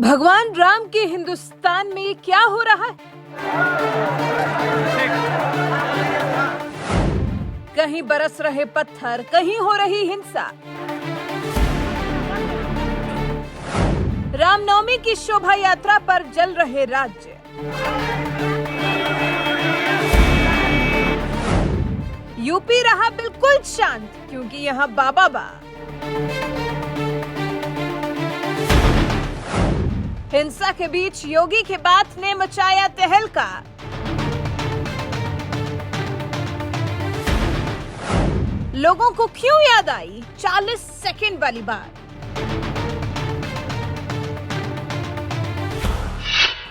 भगवान राम के हिंदुस्तान में क्या हो रहा है? कहीं बरस रहे पत्थर, कहीं हो रही हिंसा। रामनवमी की शोभा यात्रा पर जल रहे राज्य। यूपी रहा बिल्कुल शांत क्योंकि यहाँ बाबा बा। हिंसा के बीच योगी की बात ने मचाया तहलका। लोगों को क्यों याद आई 40 सेकंड वाली बात?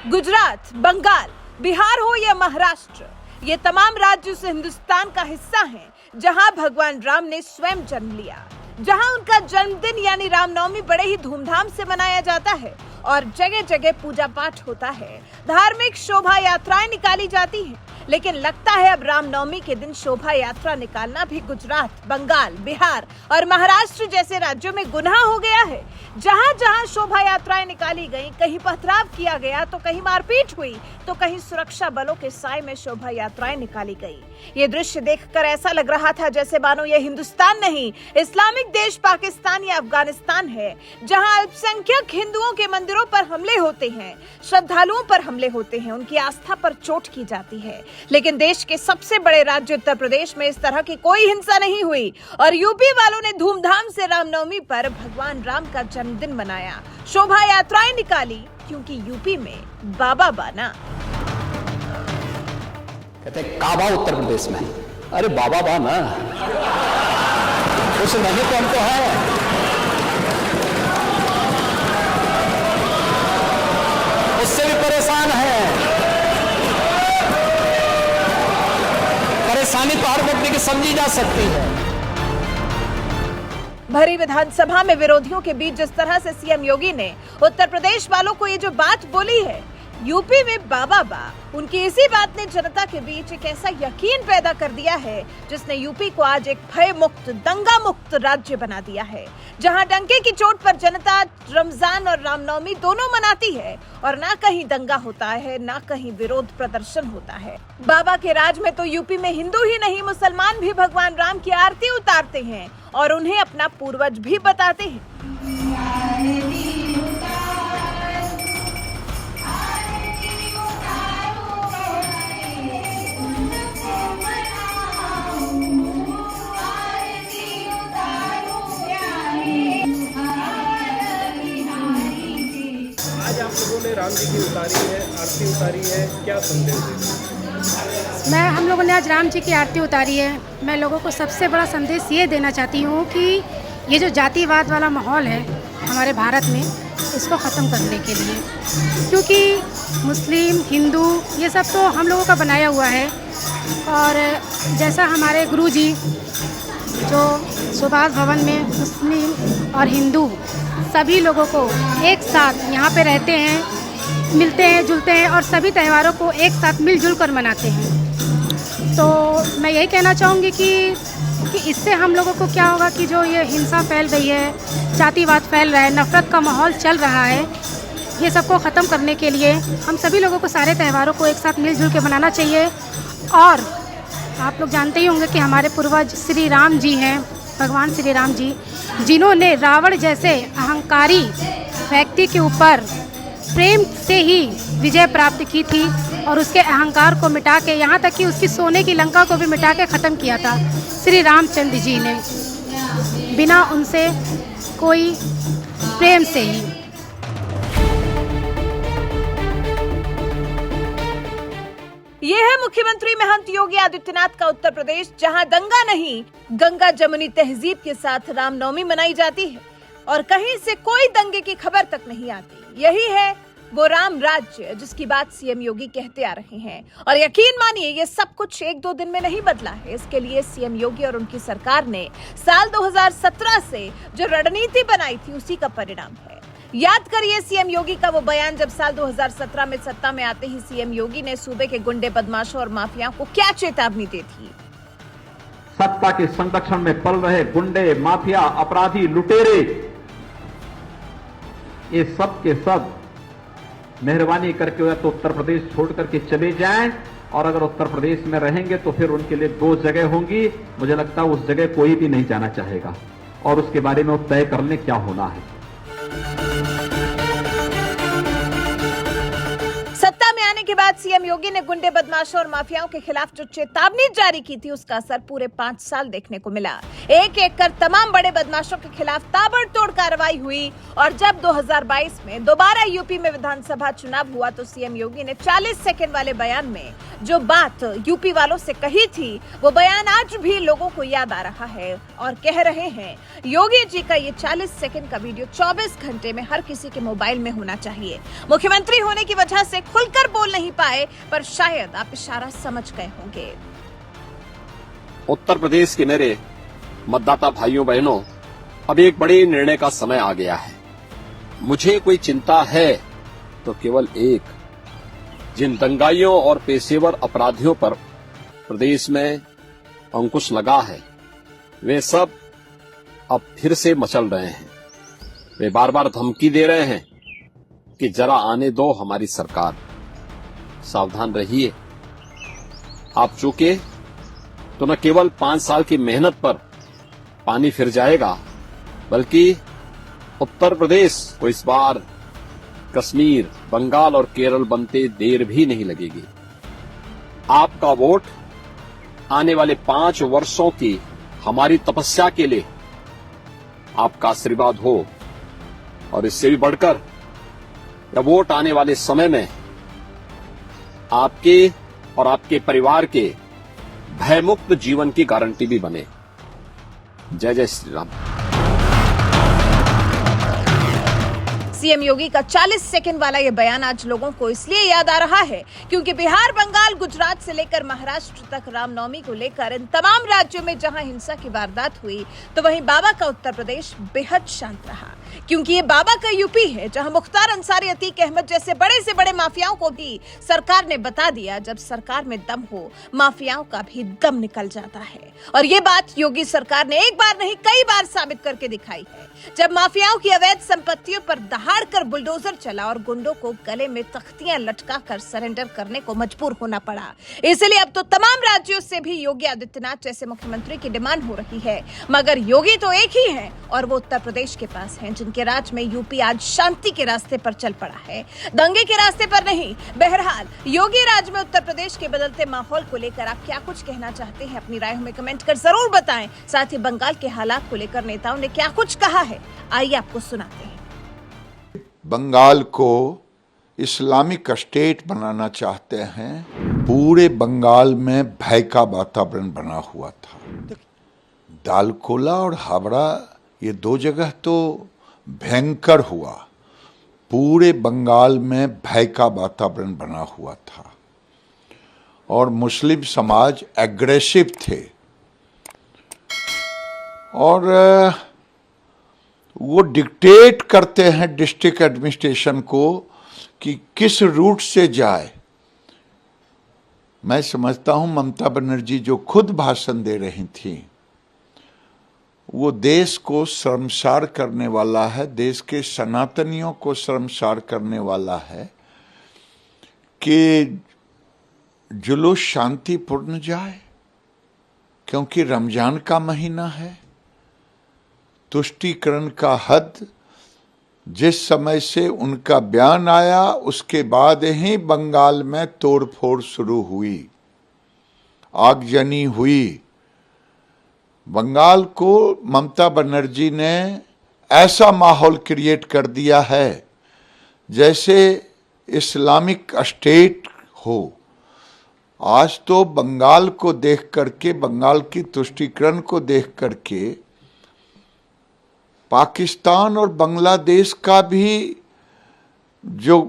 गुजरात, बंगाल, बिहार हो या महाराष्ट्र, ये तमाम राज्य उस हिंदुस्तान का हिस्सा हैं जहां भगवान राम ने स्वयं जन्म लिया, जहां उनका जन्मदिन यानी रामनवमी बड़े ही धूमधाम से मनाया जाता है और जगह जगह पूजा पाठ होता है, धार्मिक शोभा यात्राएं निकाली जाती हैं। लेकिन लगता है अब रामनवमी के दिन शोभा यात्रा निकालना भी गुजरात, बंगाल, बिहार और महाराष्ट्र जैसे राज्यों में गुनाह हो गया है। जहां जहां शोभा यात्राएं निकाली गईं, कहीं पथराव किया गया तो कहीं मारपीट हुई तो कहीं सुरक्षा बलों के साए में शोभा यात्राएं निकाली गई। ये दृश्य देखकर ऐसा लग रहा था जैसे मानो ये हिंदुस्तान नहीं, इस्लामिक देश पाकिस्तान या अफगानिस्तान है, जहां अल्पसंख्यक हिंदुओं के मंदिरों पर हमले होते हैं, श्रद्धालुओं पर हमले होते हैं, उनकी आस्था पर चोट की जाती है। लेकिन देश के सबसे बड़े राज्य उत्तर प्रदेश में इस तरह की कोई हिंसा नहीं हुई और यूपी वालों ने धूमधाम से रामनवमी पर भगवान राम का जन्मदिन मनाया, शोभा यात्राएं निकाली क्योंकि यूपी में बाबा बाना। कहते काबा उत्तर प्रदेश में, अरे बाबा बाना उस नहीं तो हमको है। उससे भी परेशान है। परेशानी तो हर व्यक्ति की समझी जा सकती है। भरी विधानसभा में विरोधियों के बीच जिस तरह से सीएम योगी ने उत्तर प्रदेश वालों को ये जो बात बोली है, यूपी में बाबा बा, उनकी इसी बात ने जनता के बीच एक ऐसा यकीन पैदा कर दिया है जिसने यूपी को आज एक भय मुक्त, दंगा मुक्त राज्य बना दिया है, जहां डंके की चोट पर जनता रमजान और रामनवमी दोनों मनाती है और ना कहीं दंगा होता है, ना कहीं विरोध प्रदर्शन होता है। बाबा के राज में तो यूपी में हिंदू ही नहीं, मुसलमान भी भगवान राम की आरती उतारते हैं और उन्हें अपना पूर्वज भी बताते हैं। आप लोगों ने राम जी की उतारी है, आरती उतारी है, क्या संदेश देते हैं? हम लोगों ने आज राम जी की आरती उतारी है। मैं लोगों को सबसे बड़ा संदेश ये देना चाहती हूँ कि ये जो जातिवाद वाला माहौल है हमारे भारत में, इसको ख़त्म करने के लिए, क्योंकि मुस्लिम, हिंदू ये सब तो हम लोगों का बनाया हुआ है। और जैसा हमारे गुरुजी जो सुभाष भवन में मुस्लिम और हिंदू सभी लोगों को एक साथ यहाँ पे रहते हैं, मिलते हैं, जुलते हैं और सभी त्योहारों को एक साथ मिलजुल कर मनाते हैं। तो मैं यही कहना चाहूँगी कि इससे हम लोगों को क्या होगा कि जो ये हिंसा फैल रही है, जातिवाद फैल रहा है, नफ़रत का माहौल चल रहा है, ये सबको ख़त्म करने के लिए हम सभी लोगों को सारे त्योहारों को एक साथ मिलजुल के मनाना चाहिए। और आप लोग जानते ही होंगे कि हमारे पूर्वज श्री राम जी हैं, भगवान श्री राम जी, जिन्होंने रावण जैसे अहंकारी व्यक्ति के ऊपर प्रेम से ही विजय प्राप्त की थी और उसके अहंकार को मिटा के, यहाँ तक कि उसकी सोने की लंका को भी मिटा के ख़त्म किया था श्री रामचंद्र जी ने, बिना उनसे कोई प्रेम से ही। ये है मुख्यमंत्री महंत योगी आदित्यनाथ का उत्तर प्रदेश, जहां दंगा नहीं, गंगा जमुनी तहजीब के साथ रामनवमी मनाई जाती है और कहीं से कोई दंगे की खबर तक नहीं आती। यही है वो राम राज्य जिसकी बात सीएम योगी कहते आ रहे हैं। और यकीन मानिए ये सब कुछ एक दो दिन में नहीं बदला है। इसके लिए सीएम योगी और उनकी सरकार ने साल 2017 से जो रणनीति बनाई थी उसी का परिणाम है। याद करिए सीएम योगी का वो बयान जब साल 2017 में सत्ता में आते ही सीएम योगी ने सूबे के गुंडे, बदमाशों और माफियाओं को क्या चेतावनी दी थी। सत्ता के संरक्षण में पल रहे गुंडे, माफिया, अपराधी, लुटेरे, ये सब के सब मेहरबानी करके या तो उत्तर प्रदेश छोड़ करके चले जाएं, और अगर उत्तर प्रदेश में रहेंगे तो फिर उनके लिए 2 जगह होंगी। मुझे लगता है उस जगह कोई भी नहीं जाना चाहेगा, और उसके बारे में वो तय कर लें क्या होना है। सत्ता में आने के बाद सीएम योगी ने गुंडे, बदमाशों और माफियाओं के खिलाफ जो चेतावनी जारी की थी, उसका असर पूरे 5 साल देखने को मिला। एक एक कर तमाम बड़े बदमाशों के खिलाफ ताबड़तोड़ कार्रवाई हुई, और जब 2022 में दोबारा यूपी में विधानसभा चुनाव हुआ तो सीएम योगी ने 40 सेकंड वाले बयान में जो बात यूपी वालों से कही थी, वो बयान आज भी लोगों को याद आ रहा है और कह रहे हैं योगी जी का ये 40 सेकंड का वीडियो 24 घंटे में हर किसी के मोबाइल में होना चाहिए। मुख्यमंत्री होने की वजह से खुलकर बोल नहीं पाए, पर शायद आप इशारा समझ गए होंगे। उत्तर प्रदेश के मेरे मतदाता भाइयों बहनों, अब एक बड़े निर्णय का समय आ गया है। मुझे कोई चिंता है तो केवल एक, जिन दंगाइयों और पेशेवर अपराधियों पर प्रदेश में अंकुश लगा है, वे सब अब फिर से मचल रहे हैं। वे बार बार धमकी दे रहे हैं कि जरा आने दो हमारी सरकार, सावधान रहिए। आप चूके तो न केवल 5 साल की मेहनत पर पानी फिर जाएगा, बल्कि उत्तर प्रदेश को इस बार कश्मीर, बंगाल और केरल बनते देर भी नहीं लगेगी। आपका वोट आने वाले 5 वर्षों की हमारी तपस्या के लिए आपका आशीर्वाद हो, और इससे भी बढ़कर यह वोट आने वाले समय में आपके और आपके परिवार के भयमुक्त जीवन की गारंटी भी बने। जय जय श्री राम। सीएम योगी का 40 सेकंड वाला ये बयान आज लोगों को इसलिए याद आ रहा है क्योंकि बिहार, बंगाल, गुजरात से लेकर महाराष्ट्र तक रामनवमी को लेकर इन तमाम राज्यों में जहां हिंसा की वारदात हुई, तो वहीं बाबा का उत्तर प्रदेश बेहद शांत रहा, क्योंकि ये बाबा का यूपी है जहां मुख्तार अंसारी, अतीक अहमद जैसे बड़े से बड़े माफियाओं को भी सरकार ने बता दिया, जब सरकार में दम हो माफियाओं का भी दम निकल जाता है। और ये बात योगी सरकार ने एक बार नहीं कई बार साबित करके दिखाई है, जब माफियाओं की अवैध संपत्तियों पर दहाड़ कर बुलडोजर चला और गुंडों को गले में तख्तियां लटकाकर सरेंडर करने को मजबूर होना पड़ा। इसलिए अब तो तमाम राज्यों से भी योगी आदित्यनाथ जैसे मुख्यमंत्री की डिमांड हो रही है, मगर योगी तो एक ही है और वो उत्तर प्रदेश के पास हैं, जिनके राज में यूपी आज शांति के रास्ते पर चल पड़ा है, दंगे के रास्ते पर नहीं। बहरहाल योगी राज में उत्तर प्रदेश के बदलते माहौल को लेकर आप क्या कुछ कहना चाहते हैं, अपनी राय हमें कमेंट कर जरूर बताएं। साथ ही बंगाल के हालात को लेकर नेताओं ने क्या कुछ कहा है, आइए आपको सुनाते हैं। बंगाल को इस्लामिक स्टेट बनाना चाहते हैं। पूरे बंगाल में भय का वातावरण बना हुआ था। दालकोला और हावड़ा ये 2 जगह तो भयंकर हुआ। पूरे बंगाल में भय का वातावरण बना हुआ था और मुस्लिम समाज एग्रेसिव थे और वो डिक्टेट करते हैं डिस्ट्रिक्ट एडमिनिस्ट्रेशन को कि किस रूट से जाए। मैं समझता हूं ममता बनर्जी जो खुद भाषण दे रही थी, वो देश को शर्मसार करने वाला है, देश के सनातनियों को शर्मसार करने वाला है कि जुलूस शांतिपूर्ण जाए, क्योंकि रमजान का महीना है। तुष्टीकरण का हद जिस समय से उनका बयान आया उसके बाद ही बंगाल में तोड़फोड़ शुरू हुई, आगजनी हुई। बंगाल को ममता बनर्जी ने ऐसा माहौल क्रिएट कर दिया है जैसे इस्लामिक स्टेट हो। आज तो बंगाल को देख करके, बंगाल की तुष्टीकरण को देख करके पाकिस्तान और बांग्लादेश का भी जो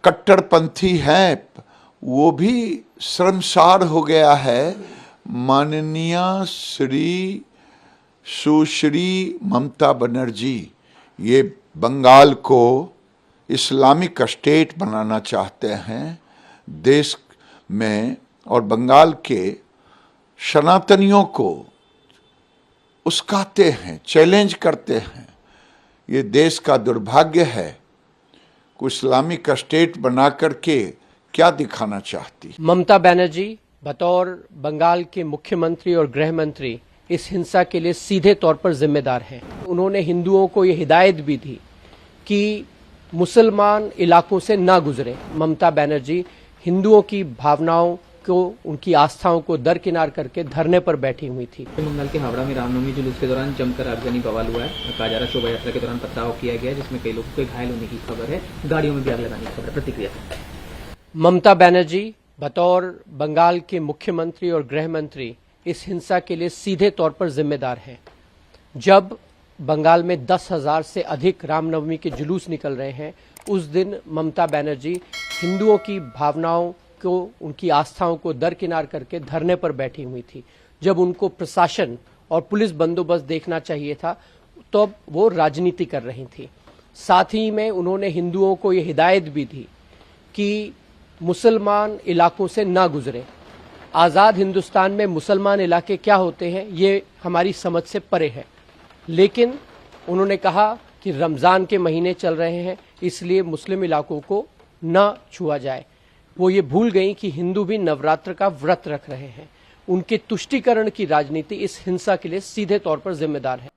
कट्टरपंथी हैं वो भी शर्मसार हो गया है। माननीय श्री सुश्री ममता बनर्जी ये बंगाल को इस्लामिक स्टेट बनाना चाहते हैं देश में, और बंगाल के सनातनियों को उस्काते हैं, चैलेंज करते हैं। ये देश का दुर्भाग्य है। को इस्लामिक स्टेट बना करके क्या दिखाना चाहती? ममता बनर्जी बतौर बंगाल के मुख्यमंत्री और गृह मंत्री इस हिंसा के लिए सीधे तौर पर जिम्मेदार हैं। उन्होंने हिंदुओं को ये हिदायत भी दी कि मुसलमान इलाकों से ना गुजरे। ममता बनर्जी हिंदुओं की भावनाओं को, उनकी आस्थाओं को दरकिनार करके धरने पर बैठी हुई थी। बंगाल के हावड़ा में रामनवमी जुलूस के दौरान जमकर आगजनी बवाल हुआ है। कहा जा रहा शोभा यात्रा के दौरान पथराव किया गया, जिसमें कई लोगों के घायल होने की खबर है, गाड़ियों में भी आग लगाने की खबर है। प्रतिक्रिया? ममता बनर्जी बतौर बंगाल के मुख्यमंत्री और गृह मंत्री इस हिंसा के लिए सीधे तौर पर जिम्मेदार हैं। जब बंगाल में 10,000 से अधिक रामनवमी के जुलूस निकल रहे हैं, उस दिन ममता बनर्जी हिंदुओं की भावनाओं को, उनकी आस्थाओं को दरकिनार करके धरने पर बैठी हुई थी। जब उनको प्रशासन और पुलिस बंदोबस्त देखना चाहिए था, तो वो राजनीति कर रही थी। साथ ही में उन्होंने हिंदुओं को ये हिदायत भी दी कि मुसलमान इलाकों से ना गुजरे। आज़ाद हिंदुस्तान में मुसलमान इलाके क्या होते हैं, ये हमारी समझ से परे है। लेकिन उन्होंने कहा कि रमज़ान के महीने चल रहे हैं, इसलिए मुस्लिम इलाकों को न छुआ जाए। वो ये भूल गई कि हिंदू भी नवरात्र का व्रत रख रहे हैं। उनके तुष्टीकरण की राजनीति इस हिंसा के लिए सीधे तौर पर जिम्मेदार है।